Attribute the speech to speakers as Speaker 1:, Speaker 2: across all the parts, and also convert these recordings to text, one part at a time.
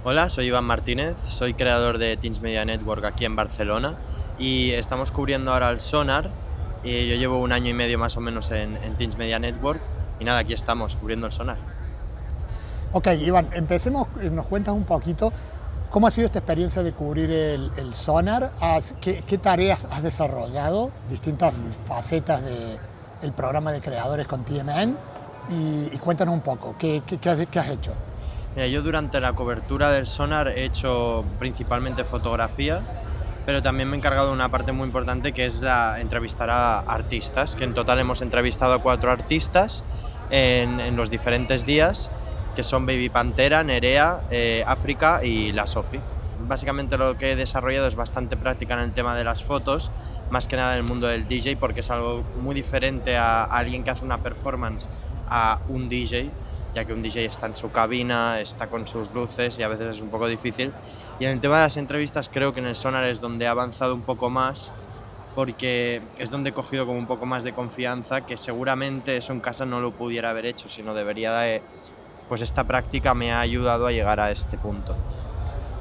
Speaker 1: Hola, soy Iván Martínez, soy creador de Teams Media Network aquí en Barcelona y estamos cubriendo ahora el Sonar. Yo llevo un año y medio más o menos en Teams Media Network y nada, aquí estamos cubriendo el Sonar.
Speaker 2: Ok, Iván, empecemos, nos cuentas un poquito cómo ha sido esta experiencia de cubrir el Sonar, qué tareas has desarrollado, distintas facetas del programa de creadores con TMN y cuéntanos un poco, ¿qué has hecho?
Speaker 1: Mira, yo durante la cobertura del Sonar he hecho principalmente fotografía, pero también me he encargado de una parte muy importante que es entrevistar a artistas, que en total hemos entrevistado a 4 artistas en los diferentes días, que son Baby Pantera, Nerea, África y La Sofi. Básicamente lo que he desarrollado es bastante práctica en el tema de las fotos, más que nada en el mundo del DJ, porque es algo muy diferente a alguien que hace una performance a un DJ, ya que un DJ está en su cabina, está con sus luces y a veces es un poco difícil. Y en el tema de las entrevistas creo que en el Sonar es donde he avanzado un poco más, porque es donde he cogido como un poco más de confianza, que seguramente eso en casa no lo pudiera haber hecho, sino debería de... Pues esta práctica me ha ayudado a llegar a este punto.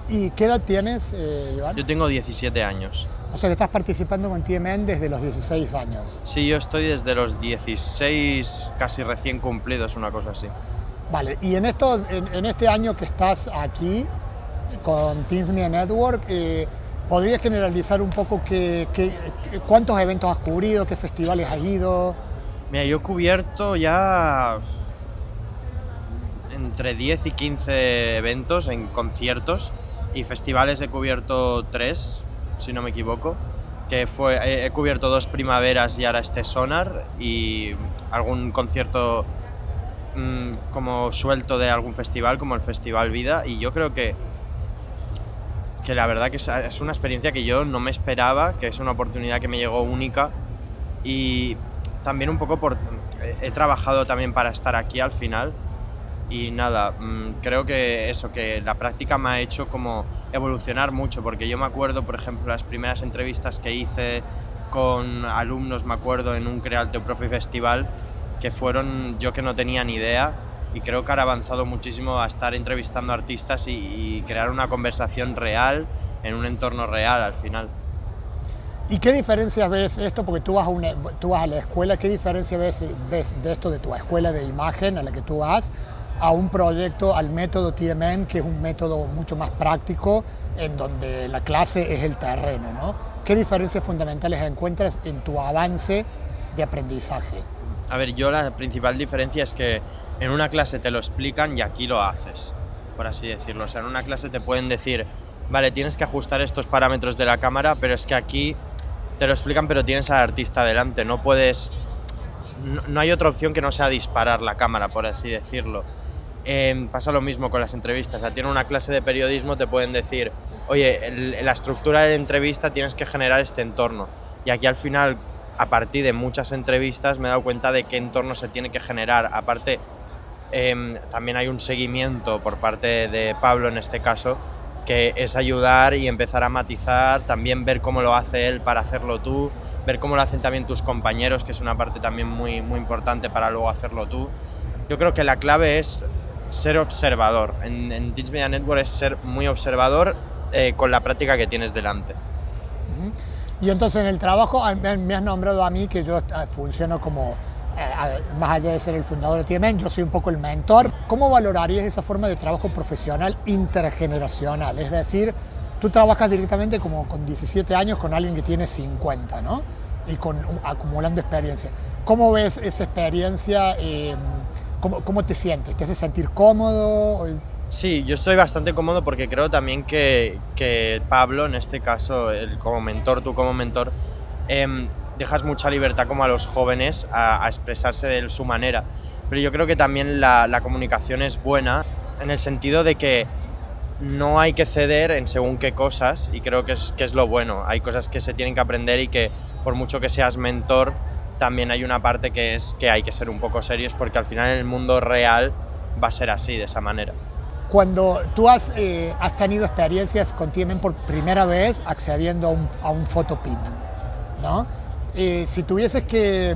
Speaker 2: ¿Y qué edad tienes, Iván?
Speaker 1: Yo tengo 17 años.
Speaker 2: O sea que estás participando con TMN desde los 16 años.
Speaker 1: Sí, yo estoy desde los 16, casi recién cumplidos, una cosa así.
Speaker 2: Vale, y en este año que estás aquí con Teams Media Network, ¿podrías generalizar un poco cuántos eventos has cubrido, qué festivales has ido?
Speaker 1: Mira, yo he cubierto ya entre 10 y 15 eventos en conciertos y festivales he cubierto 3, si no me equivoco. He cubierto 2 primaveras y ahora este Sonar y algún concierto como suelto de algún festival, como el Festival Vida, y yo creo que la verdad que es una experiencia que yo no me esperaba, que es una oportunidad que me llegó única y también un poco he trabajado también para estar aquí al final y nada, creo que eso, que la práctica me ha hecho como evolucionar mucho, porque yo me acuerdo, por ejemplo, las primeras entrevistas que hice con alumnos, me acuerdo en un Creative Profi Festival, que fueron yo que no tenía ni idea, y creo que ahora he avanzado muchísimo a estar entrevistando a artistas y crear una conversación real en un entorno real al final.
Speaker 2: ¿Y qué diferencias ves esto? Porque tú vas a la escuela, ¿qué diferencia ves de esto de tu escuela de imagen a la que tú vas a un proyecto, al método TMN, que es un método mucho más práctico, en donde la clase es el terreno, ¿no? ¿Qué diferencias fundamentales encuentras en tu avance de aprendizaje?
Speaker 1: A ver, yo la principal diferencia es que en una clase te lo explican y aquí lo haces, por así decirlo. O sea, en una clase te pueden decir, vale, tienes que ajustar estos parámetros de la cámara, pero es que aquí te lo explican, pero tienes al artista delante, no puedes... No hay otra opción que no sea disparar la cámara, por así decirlo. Pasa lo mismo con las entrevistas. O sea, tiene una clase de periodismo, te pueden decir, oye, la estructura de la entrevista tienes que generar este entorno. Y aquí al final, a partir de muchas entrevistas, me he dado cuenta de qué entorno se tiene que generar. Aparte, también hay un seguimiento por parte de Pablo, en este caso, que es ayudar y empezar a matizar, también ver cómo lo hace él para hacerlo tú, ver cómo lo hacen también tus compañeros, que es una parte también muy, muy importante para luego hacerlo tú. Yo creo que la clave es ser observador. En Teams Media Network es ser muy observador con la práctica que tienes delante.
Speaker 2: Y entonces en el trabajo me has nombrado a mí que yo funciono como, más allá de ser el fundador de TMN, yo soy un poco el mentor. ¿Cómo valorarías esa forma de trabajo profesional intergeneracional? Es decir, tú trabajas directamente como con 17 años con alguien que tiene 50, ¿no? Y acumulando experiencia. ¿Cómo ves esa experiencia? ¿Cómo te sientes? ¿Te hace sentir cómodo?
Speaker 1: Sí, yo estoy bastante cómodo porque creo también que Pablo, en este caso, como mentor, tú como mentor, dejas mucha libertad como a los jóvenes a expresarse de su manera. Pero yo creo que también la comunicación es buena en el sentido de que no hay que ceder en según qué cosas, y creo que es lo bueno. Hay cosas que se tienen que aprender y que por mucho que seas mentor, también hay una parte que es que hay que ser un poco serios, porque al final en el mundo real va a ser así, de esa manera.
Speaker 2: Cuando tú has tenido experiencias con TMN por primera vez accediendo a un photopit, ¿no? Si tuvieses que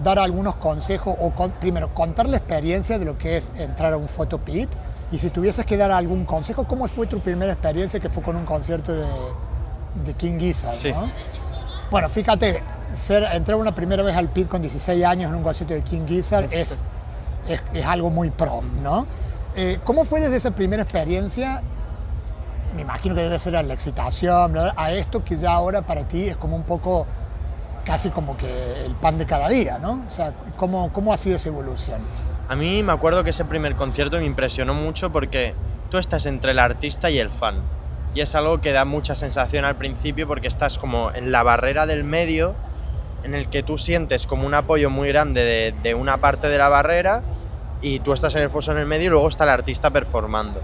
Speaker 2: dar algunos consejos o primero contar la experiencia de lo que es entrar a un photopit Y si tuvieses que dar algún consejo, ¿cómo fue tu primera experiencia que fue con un concierto de King Gizzard,
Speaker 1: Sí.
Speaker 2: ¿no? Bueno, fíjate, entrar una primera vez al pit con 16 años en un concierto de King Gizzard es algo muy pro, ¿no? ¿Cómo fue desde esa primera experiencia? Me imagino que debe ser a la excitación, ¿no? A esto que ya ahora para ti es como un poco, casi como que el pan de cada día, ¿no? O sea, ¿cómo ha sido esa evolución?
Speaker 1: A mí me acuerdo que ese primer concierto me impresionó mucho porque tú estás entre el artista y el fan. Y es algo que da mucha sensación al principio porque estás como en la barrera del medio, en el que tú sientes como un apoyo muy grande de una parte de la barrera y tú estás en el foso en el medio y luego está el artista performando.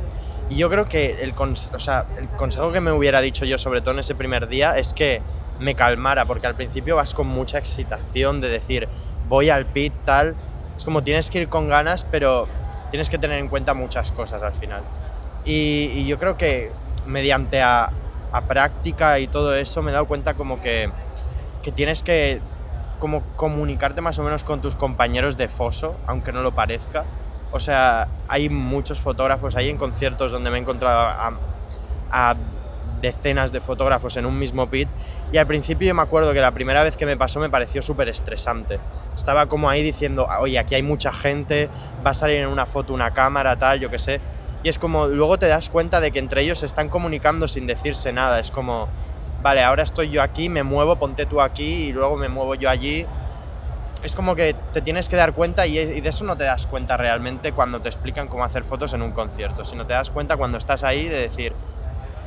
Speaker 1: Y yo creo que el consejo que me hubiera dicho yo, sobre todo en ese primer día, es que me calmara, porque al principio vas con mucha excitación de decir, voy al pit, tal. Es como tienes que ir con ganas, pero tienes que tener en cuenta muchas cosas al final. Y yo creo que mediante a práctica y todo eso me he dado cuenta como que tienes que como comunicarte más o menos con tus compañeros de foso, aunque no lo parezca. O sea, hay muchos fotógrafos, hay en conciertos donde me he encontrado a decenas de fotógrafos en un mismo pit y al principio yo me acuerdo que la primera vez que me pasó me pareció súper estresante. Estaba como ahí diciendo, oye, aquí hay mucha gente, va a salir en una foto una cámara, tal, yo qué sé. Y es como, luego te das cuenta de que entre ellos se están comunicando sin decirse nada. Es como, vale, ahora estoy yo aquí, me muevo, ponte tú aquí y luego me muevo yo allí. Es como que te tienes que dar cuenta y de eso no te das cuenta realmente cuando te explican cómo hacer fotos en un concierto, sino te das cuenta cuando estás ahí de decir,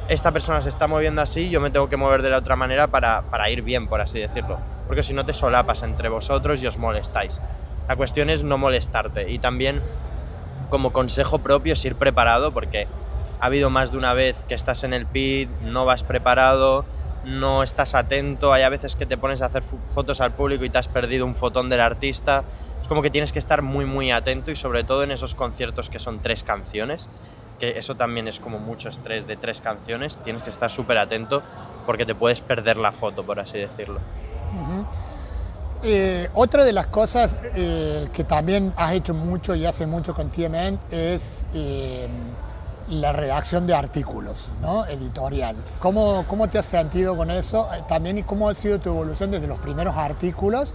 Speaker 1: esta persona se está moviendo así, yo me tengo que mover de la otra manera para ir bien, por así decirlo. Porque si no te solapas entre vosotros y os molestáis. La cuestión es no molestarte. Y también, como consejo propio, es ir preparado, porque ha habido más de una vez que estás en el pit, no vas preparado, no estás atento, hay a veces que te pones a hacer fotos al público y te has perdido un fotón del artista. Es como que tienes que estar muy muy atento y sobre todo en esos conciertos que son 3 canciones, que eso también es como mucho estrés de 3 canciones, tienes que estar súper atento porque te puedes perder la foto, por así decirlo.
Speaker 2: Otra de las cosas que también has hecho mucho y hace mucho con TMN es la redacción de artículos, ¿no? Editorial. ¿Cómo te has sentido con eso? También, ¿y cómo ha sido tu evolución desde los primeros artículos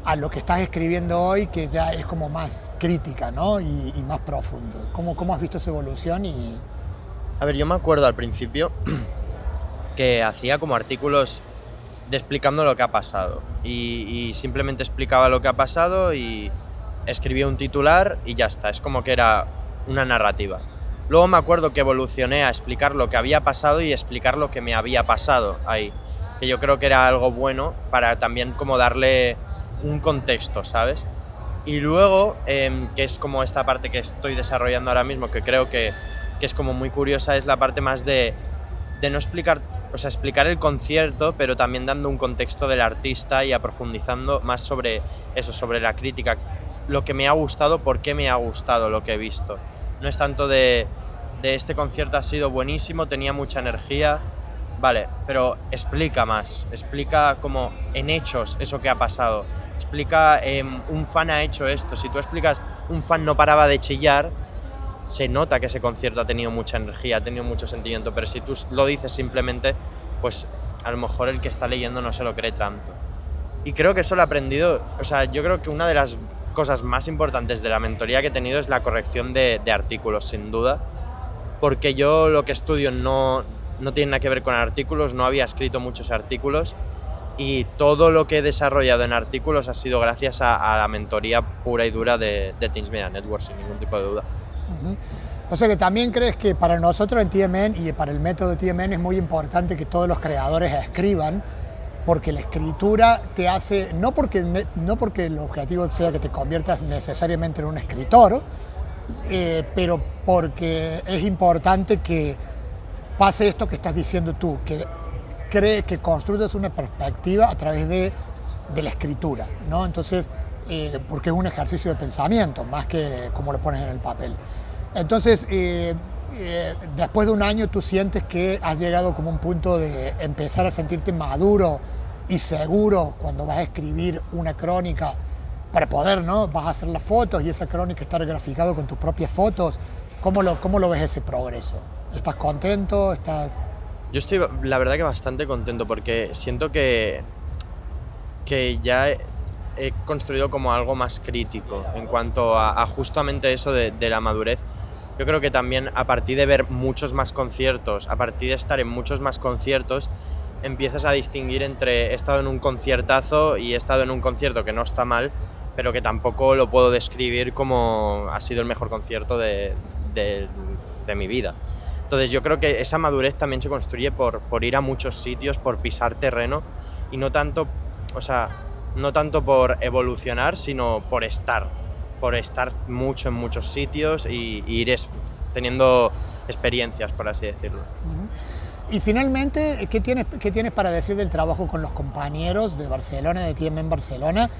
Speaker 2: a lo que estás escribiendo hoy, que ya es como más crítica, ¿no? y más profundo? ¿Cómo has visto esa evolución?
Speaker 1: A ver, yo me acuerdo al principio que hacía como artículos explicando lo que ha pasado y simplemente explicaba lo que ha pasado y escribía un titular y ya está, es como que era una narrativa. Luego me acuerdo que evolucioné a explicar lo que había pasado y explicar lo que me había pasado ahí, que yo creo que era algo bueno para también como darle un contexto, ¿sabes? Y luego, que es como esta parte que estoy desarrollando ahora mismo, que creo que es como muy curiosa, es la parte más de no explicar, o sea, explicar el concierto, pero también dando un contexto del artista y profundizando más sobre eso, sobre la crítica, lo que me ha gustado, por qué me ha gustado lo que he visto. No es tanto de este concierto ha sido buenísimo, tenía mucha energía, vale, pero explica más, explica como en hechos eso que ha pasado, explica un fan ha hecho esto, si tú explicas un fan no paraba de chillar, se nota que ese concierto ha tenido mucha energía, ha tenido mucho sentimiento, pero si tú lo dices simplemente, pues a lo mejor el que está leyendo no se lo cree tanto. Y creo que eso lo he aprendido, o sea, yo creo que una de las cosas más importantes de la mentoría que he tenido es la corrección de artículos, sin duda, porque yo lo que estudio no tiene nada que ver con artículos, no había escrito muchos artículos y todo lo que he desarrollado en artículos ha sido gracias a la mentoría pura y dura de Teams Media Network, sin ningún tipo de duda.
Speaker 2: O sea que también crees que para nosotros en TMN y para el método TMN es muy importante que todos los creadores escriban, porque la escritura te hace, no porque el objetivo sea que te conviertas necesariamente en un escritor, pero porque es importante que pase esto que estás diciendo tú, que construyas una perspectiva a través de la escritura, ¿no? Entonces, porque es un ejercicio de pensamiento, más que como lo pones en el papel. Entonces, después de un año tú sientes que has llegado como un punto de empezar a sentirte maduro y seguro cuando vas a escribir una crónica para poder, ¿no? Vas a hacer las fotos y esa crónica estar graficado con tus propias fotos cómo lo ves ese progreso? ¿Estás contento?
Speaker 1: Yo estoy, la verdad, que bastante contento porque siento que ya he construido como algo más crítico en cuanto a justamente eso de la madurez. Yo creo que también a partir de ver muchos más conciertos, a partir de estar en muchos más conciertos, empiezas a distinguir entre he estado en un conciertazo y he estado en un concierto que no está mal, pero que tampoco lo puedo describir como ha sido el mejor concierto de mi vida. Entonces yo creo que esa madurez también se construye por ir a muchos sitios, por pisar terreno y no tanto, o sea, no tanto por evolucionar, sino por estar mucho en muchos sitios y ir teniendo experiencias, por así decirlo.
Speaker 2: Y finalmente, ¿qué tienes para decir del trabajo con los compañeros de Barcelona, de TMN Barcelona,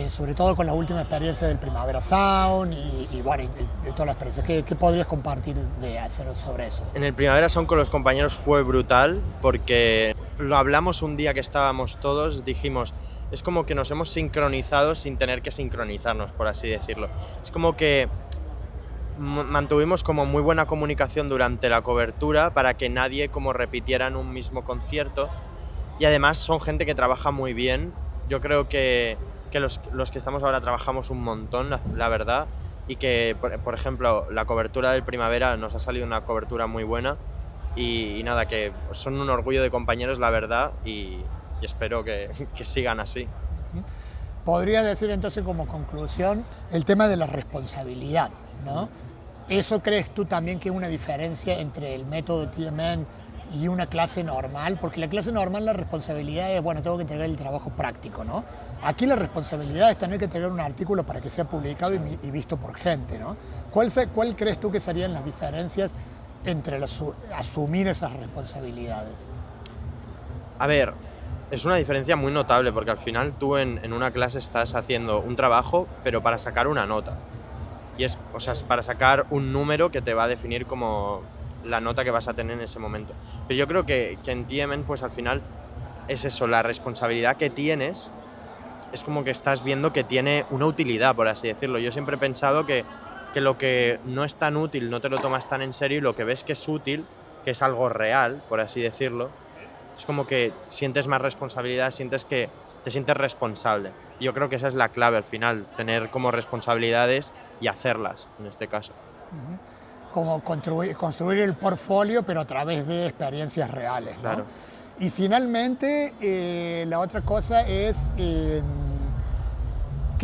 Speaker 2: sobre todo con la última experiencia del Primavera Sound y bueno, de toda la experiencia? ¿Qué podrías compartir de hacer sobre eso?
Speaker 1: En el Primavera Sound con los compañeros fue brutal porque lo hablamos un día que estábamos todos, dijimos, es como que nos hemos sincronizado sin tener que sincronizarnos, por así decirlo. Es como que mantuvimos como muy buena comunicación durante la cobertura para que nadie como repitiera en un mismo concierto y además son gente que trabaja muy bien. Yo creo que los que estamos ahora trabajamos un montón, la verdad, y que, por ejemplo, la cobertura del Primavera nos ha salido una cobertura muy buena y nada, que son un orgullo de compañeros, la verdad, y espero que sigan así.
Speaker 2: Podría decir entonces como conclusión el tema de la responsabilidad, ¿no? ¿Eso crees tú también que es una diferencia entre el método TMN y una clase normal? Porque la clase normal, la responsabilidad es, bueno, tengo que entregar el trabajo práctico, ¿no? Aquí la responsabilidad es tener que entregar un artículo para que sea publicado y visto por gente, ¿no? ¿Cuál crees tú que serían las diferencias entre asumir esas responsabilidades?
Speaker 1: A ver, es una diferencia muy notable porque al final tú en una clase estás haciendo un trabajo, pero para sacar una nota. Y es para sacar un número que te va a definir como la nota que vas a tener en ese momento. Pero yo creo que en TMN, pues al final es eso, la responsabilidad que tienes es como que estás viendo que tiene una utilidad, por así decirlo. Yo siempre he pensado que lo que no es tan útil no te lo tomas tan en serio y lo que ves que es útil, que es algo real, por así decirlo, es como que sientes más responsabilidad, sientes que te sientes responsable. Y yo creo que esa es la clave al final, tener como responsabilidades y hacerlas, en este caso.
Speaker 2: Como construir el portfolio, pero a través de experiencias reales, ¿no?
Speaker 1: Claro.
Speaker 2: Y finalmente, la otra cosa es que,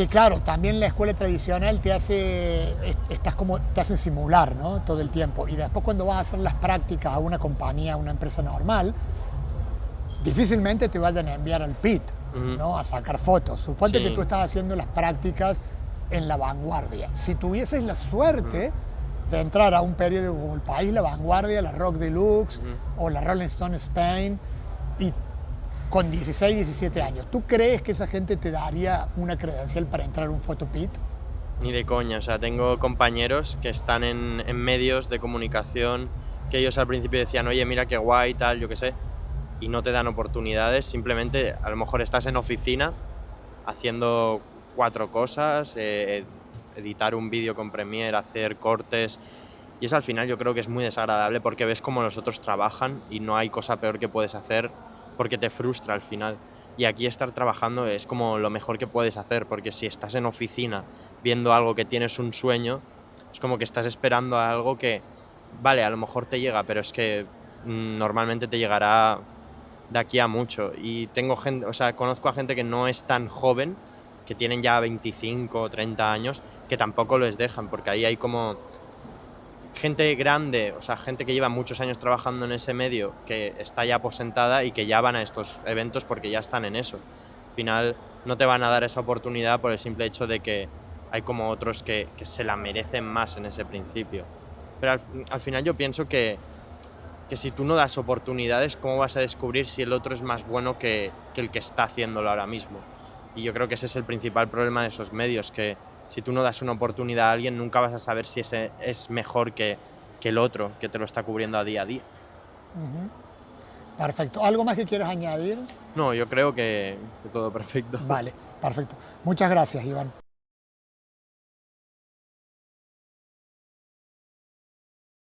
Speaker 2: claro, también la escuela tradicional te hacen simular, ¿no? Todo el tiempo. Y después cuando vas a hacer las prácticas a una compañía, a una empresa normal, difícilmente te vayan a enviar al pit, ¿no? A sacar fotos. Suponte que tú estás haciendo las prácticas en La Vanguardia. Si tuvieses la suerte de entrar a un periódico como El País, La Vanguardia, la Rock Deluxe o la Rolling Stone Spain, y con 16, 17 años, ¿tú crees que esa gente te daría una credencial para entrar a un photopit?
Speaker 1: Ni de coña, o sea, tengo compañeros que están en medios de comunicación que ellos al principio decían, oye, mira qué guay, tal, yo qué sé, y no te dan oportunidades, simplemente a lo mejor estás en oficina haciendo 4 cosas, editar un vídeo con Premiere, hacer cortes, y eso al final yo creo que es muy desagradable porque ves cómo los otros trabajan y no hay cosa peor que puedes hacer porque te frustra al final. Y aquí estar trabajando es como lo mejor que puedes hacer, porque si estás en oficina viendo algo que tienes un sueño, es como que estás esperando a algo que, vale, a lo mejor te llega, pero es que normalmente te llegará de aquí a mucho. Y tengo gente, o sea, conozco a gente que no es tan joven, que tienen ya 25 o 30 años, que tampoco les dejan, porque ahí hay como gente grande, o sea, gente que lleva muchos años trabajando en ese medio, que está ya aposentada y que ya van a estos eventos porque ya están en eso. Al final no te van a dar esa oportunidad por el simple hecho de que hay como otros que se la merecen más en ese principio. Pero al final yo pienso que si tú no das oportunidades, ¿cómo vas a descubrir si el otro es más bueno que el que está haciéndolo ahora mismo? Y yo creo que ese es el principal problema de esos medios, que si tú no das una oportunidad a alguien, nunca vas a saber si ese es mejor que el otro, que te lo está cubriendo a día.
Speaker 2: Perfecto. ¿Algo más que quieras añadir?
Speaker 1: No, yo creo que todo perfecto.
Speaker 2: Vale, perfecto. Muchas gracias, Iván.